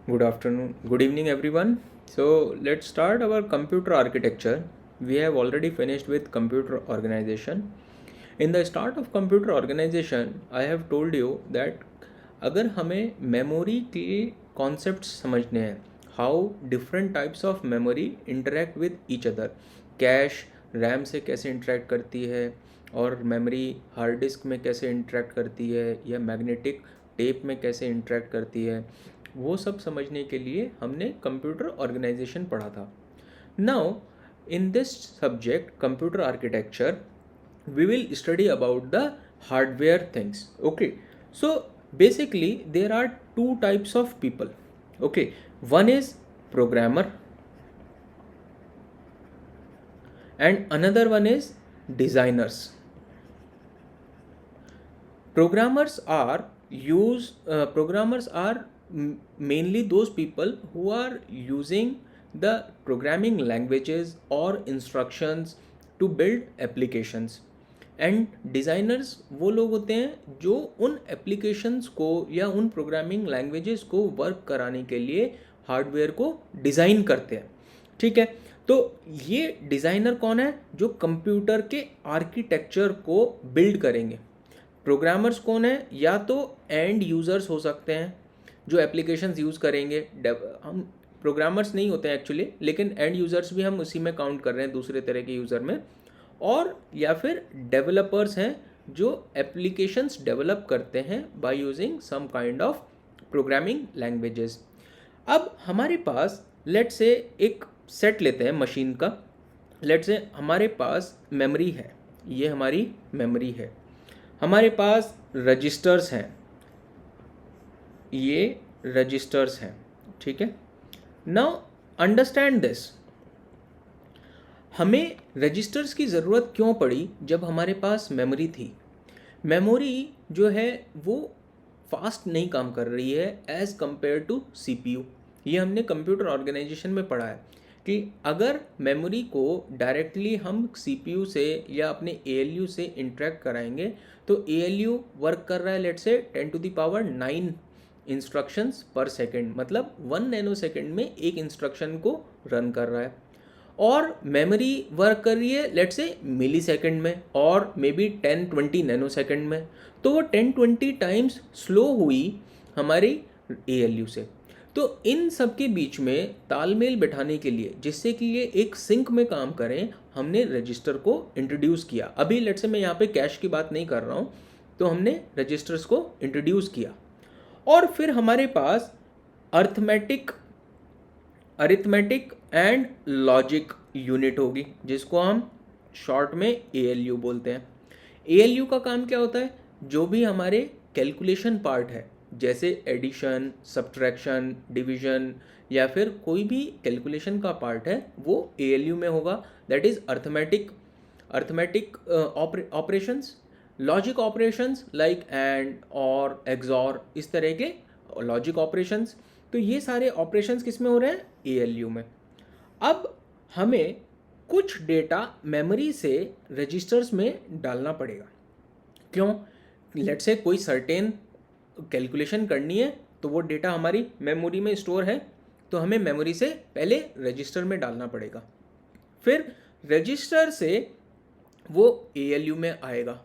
Good afternoon, good evening, everyone. So, let's start our computer architecture. We have already finished with computer organization. In the start of computer organization, I have told you that अगर हमें memory के concepts समझने हैं, how different types of memory interact with each other, cash RAM से कैसे interact करती है और मेमोरी हार्ड डिस्क में कैसे इंटरेक्ट करती है या मैग्नेटिक टेप में कैसे इंटरेक्ट करती है, वो सब समझने के लिए हमने कंप्यूटर ऑर्गेनाइजेशन पढ़ा था. Now in this subject computer architecture we will study about the hardware things. Okay, so basically there are two types of people. Okay, one is programmer and another one is designers. Programmers are mainly those people who are using the programming languages or instructions to build applications. And designers वो लोग होते हैं जो उन applications को या उन programming languages को वर्क कराने के लिए हार्डवेयर को डिज़ाइन करते हैं. ठीक है, तो ये डिज़ाइनर कौन है? जो कंप्यूटर के आर्किटेक्चर को बिल्ड करेंगे. प्रोग्रामर्स कौन है? या तो एंड यूज़र्स हो सकते हैं जो एप्लीकेशंस यूज़ करेंगे. हम प्रोग्रामर्स नहीं होते हैं एक्चुअली, लेकिन एंड यूज़र्स भी हम उसी में काउंट कर रहे हैं, दूसरे तरह के यूज़र में. और या फिर डेवलपर्स हैं जो एप्लीकेशंस डेवलप करते हैं by using some kind of programming languages. अब हमारे पास लेट से एक सेट लेते हैं मशीन का. लेट से हमारे पास मेमोरी है, ये हमारी मेमोरी है. हमारे पास रजिस्टर्स हैं, ये रजिस्टर्स हैं. ठीक है, नाउ अंडरस्टैंड दिस. हमें रजिस्टर्स की ज़रूरत क्यों पड़ी जब हमारे पास मेमोरी थी? मेमोरी जो है वो फास्ट नहीं काम कर रही है एज़ कम्पेयर टू सीपीयू. ये हमने कंप्यूटर ऑर्गेनाइजेशन में पढ़ा है कि अगर मेमोरी को डायरेक्टली हम सीपीयू से या अपने एएलयू से इंटरेक्ट कराएंगे तो एएलयू वर्क कर रहा है लेट से 10⁹ इंस्ट्रक्शंस पर सेकेंड, मतलब 1 नैनो सेकेंड में एक इंस्ट्रक्शन को रन कर रहा है. और मेमोरी वर्क कर रही है लेट से मिली सेकेंड में और मे बी 10-20 नैनो सेकेंड में. तो वो 10-20 टाइम्स स्लो हुई हमारी एएलयू से. तो इन सब के बीच में तालमेल बिठाने के लिए, जिससे कि ये एक सिंक में काम करें, हमने रजिस्टर को इंट्रोड्यूस किया. अभी लेट से मैं यहाँ पे कैश की बात नहीं कर रहा हूँ, तो हमने रजिस्टर्स को इंट्रोड्यूस किया. और फिर हमारे पास अरिथमेटिक एंड लॉजिक यूनिट होगी, जिसको हम शॉर्ट में एएलयू बोलते हैं. एएलयू का काम क्या होता है? जो भी हमारे कैलकुलेशन पार्ट है, जैसे एडिशन, सब्ट्रैक्शन, डिवीजन या फिर कोई भी कैलकुलेशन का पार्ट है, वो एएलयू में होगा. That is arithmetic operations, logic operations like and और एक्सॉर, इस तरह के लॉजिक ऑपरेशंस. तो ये सारे ऑपरेशंस किस में हो रहे हैं? एएलयू में. अब हमें कुछ डेटा मेमोरी से रजिस्टर्स में डालना पड़ेगा. क्यों? लेट से कोई सर्टेन कैलकुलेशन करनी है तो वो डेटा हमारी मेमोरी में स्टोर है, तो हमें मेमोरी से पहले रजिस्टर में डालना पड़ेगा. फिर रजिस्टर से वो एएलयू में आएगा,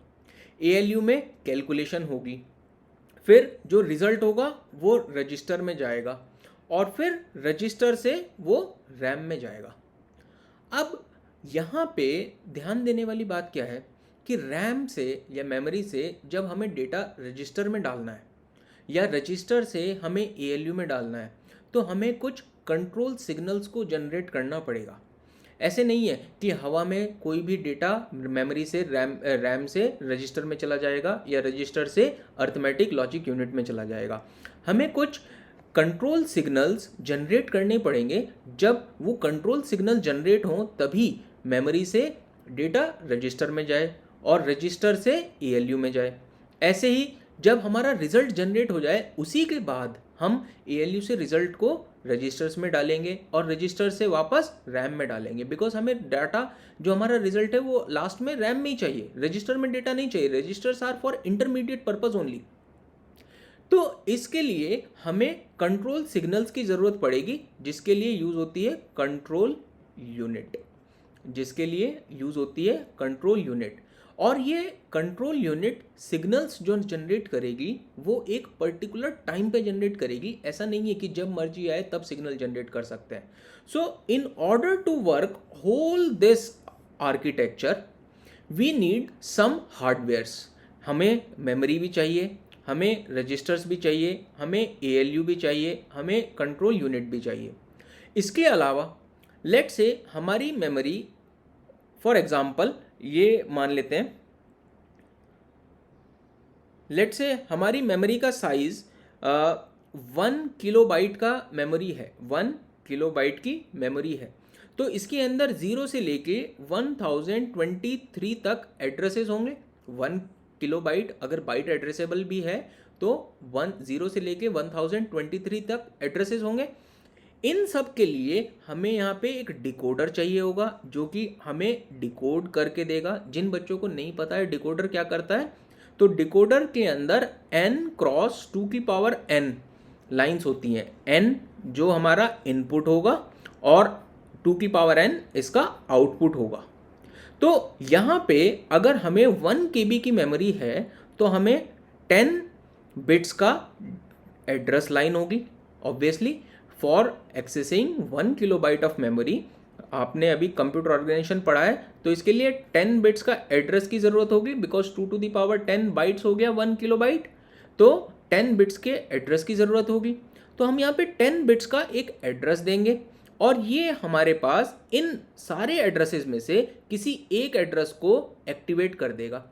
एएलयू में कैलकुलेशन होगी, फिर जो रिज़ल्ट होगा वो रजिस्टर में जाएगा और फिर रजिस्टर से वो रैम में जाएगा. अब यहाँ पे ध्यान देने वाली बात क्या है कि रैम से या मेमोरी से जब हमें डेटा रजिस्टर में डालना है या रजिस्टर से हमें एएलयू में डालना है, तो हमें कुछ कंट्रोल सिग्नल्स को जनरेट करना पड़ेगा. ऐसे नहीं है कि हवा में कोई भी डेटा मेमोरी से रैम से रजिस्टर में चला जाएगा या रजिस्टर से अर्थमेटिक लॉजिक यूनिट में चला जाएगा. हमें कुछ कंट्रोल सिग्नल्स जनरेट करने पड़ेंगे. जब वो कंट्रोल सिग्नल जनरेट हों तभी मेमोरी से डेटा रजिस्टर में जाए और रजिस्टर से एएलयू में जाए. ऐसे ही जब हमारा रिजल्ट जनरेट हो जाए, उसी के बाद हम एएलयू से रिजल्ट को रजिस्टर्स में डालेंगे और रजिस्टर से वापस रैम में डालेंगे. बिकॉज हमें डाटा जो हमारा रिजल्ट है वो लास्ट में रैम में ही चाहिए, रजिस्टर में डेटा नहीं चाहिए. Registers are for intermediate purpose only. तो इसके लिए हमें कंट्रोल सिग्नल्स की ज़रूरत पड़ेगी, जिसके लिए यूज़ होती है कंट्रोल यूनिट, जिसके लिए यूज़ होती है कंट्रोल यूनिट। और ये कंट्रोल यूनिट सिग्नल्स जो जनरेट करेगी वो एक पर्टिकुलर टाइम पे जनरेट करेगी। ऐसा नहीं है कि जब मर्जी आए तब सिग्नल जनरेट कर सकते हैं। So in order to work whole this architecture we need some hardwares. हमें मेमोरी भी चाहिए, हमें रजिस्टर्स भी चाहिए, हमें ALU भी चाहिए, हमें कंट्रोल यूनिट भी चाहिए। इसके अलावा लेट से हमारी मेमोरी, फॉर एग्जांपल ये मान लेते हैं, लेट से हमारी मेमोरी का साइज 1 किलोबाइट का मेमोरी है, 1 किलोबाइट की मेमोरी है। तो इसके अंदर 0 से लेके 1023 तक एड्रेसेस होंगे। 1 किलोबाइट अगर बाइट एड्रेसेबल भी है तो 0 से लेके 1023 तक एड्रेसेस होंगे। इन सब के लिए हमें यहाँ पे एक डिकोडर चाहिए होगा जो कि हमें डिकोड करके देगा। जिन बच्चों को नहीं पता है डिकोडर क्या करता है, तो डिकोडर के अंदर n क्रॉस 2 की पावर n लाइंस होती हैं। n जो हमारा इनपुट होगा और 2 की पावर n इसका आउटपुट होगा। तो यहाँ पे अगर हमें 1 KB की मेमोरी है तो हमें 10 बिट्स का एड्रेस लाइन होगी। Obviously for accessing 1 kilobyte of memory, आपने अभी कंप्यूटर ऑर्गेनाइजेशन पढ़ा है तो इसके लिए 10 बिट्स का एड्रेस की ज़रूरत होगी, because 2 to the power 10 bytes हो गया 1 किलोबाइट, तो 10 बिट्स के एड्रेस की ज़रूरत होगी। तो हम यहाँ पे 10 बिट्स का एक एड्रेस देंगे और ये हमारे पास इन सारे एड्रेसेस में से किसी एक एड्रेस को एक्टिवेट कर देगा।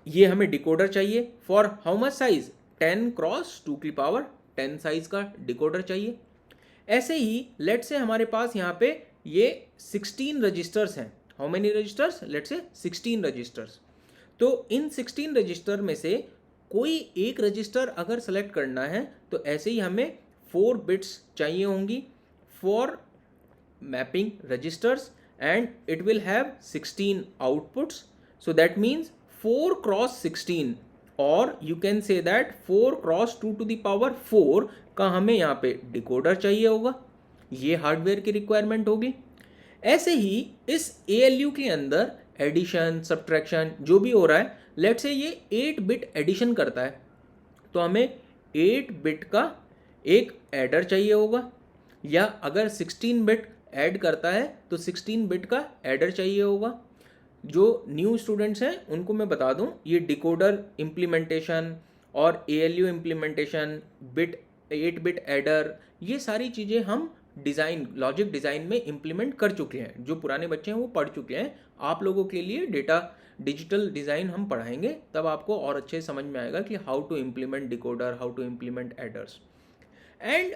ये हमें डिकोडर चाहिए for how much size, 10 cross 2 की पावर 10 साइज का डिकोडर चाहिए। ऐसे ही लेट से हमारे पास यहाँ पे ये 16 रजिस्टर्स हैं। हाउ मेनी रजिस्टर्स, लेट से 16 रजिस्टर्स। तो इन 16 रजिस्टर में से कोई एक रजिस्टर अगर सेलेक्ट करना है तो ऐसे ही हमें 4 बिट्स चाहिए होंगी for mapping registers and it will have 16 outputs. So that means 4 cross 16 और you can say that 4 cross 2 to the power 4 का हमें यहाँ पे डिकोडर चाहिए होगा। ये हार्डवेयर की रिक्वायरमेंट होगी। ऐसे ही इस ALU के अंदर एडिशन सब्ट्रैक्शन जो भी हो रहा है, लेट से ये 8 बिट एडिशन करता है तो हमें 8 बिट का एक एडर चाहिए होगा, या अगर 16 बिट ऐड करता है तो 16 बिट का एडर चाहिए होगा। जो न्यू स्टूडेंट्स हैं उनको मैं बता दूं, ये डिकोडर इम्प्लीमेंटेशन और ALU implementation, bit 8 bit adder, ये सारी चीज़ें हम डिज़ाइन लॉजिक डिज़ाइन में इम्प्लीमेंट कर चुके हैं। जो पुराने बच्चे हैं वो पढ़ चुके हैं। आप लोगों के लिए डेटा डिजिटल डिज़ाइन हम पढ़ाएंगे, तब आपको और अच्छे समझ में आएगा कि how to implement decoder, how to implement adders. And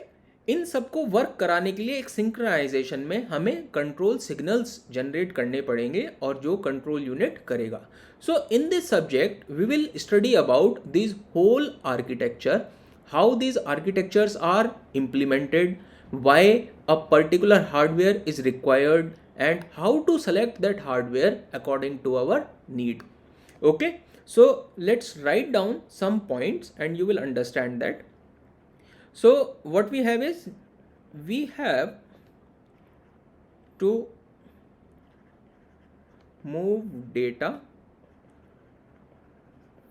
इन सबको वर्क कराने के लिए एक सिंक्रोनाइजेशन में हमें कंट्रोल सिग्नल्स जनरेट करने पड़ेंगे और जो कंट्रोल यूनिट करेगा। So in this subject we will study about this whole architecture, how these architectures are implemented, why a particular hardware is required, and how to select that hardware according to our need. Okay, so let's write down some points and you will understand that. So what we have is, we have to move data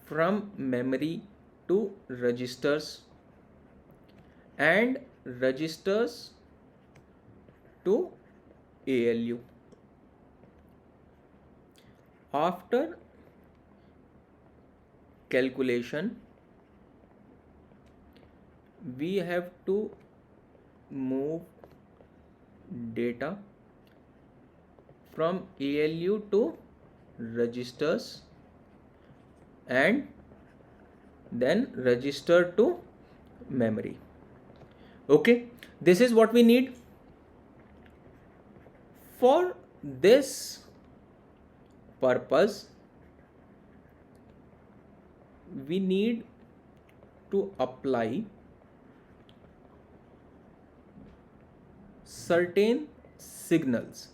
from memory to registers and registers to ALU. After calculation, we have to move data from ALU to registers and then register to memory. Okay, this is what we need. For this purpose, we need to apply certain signals.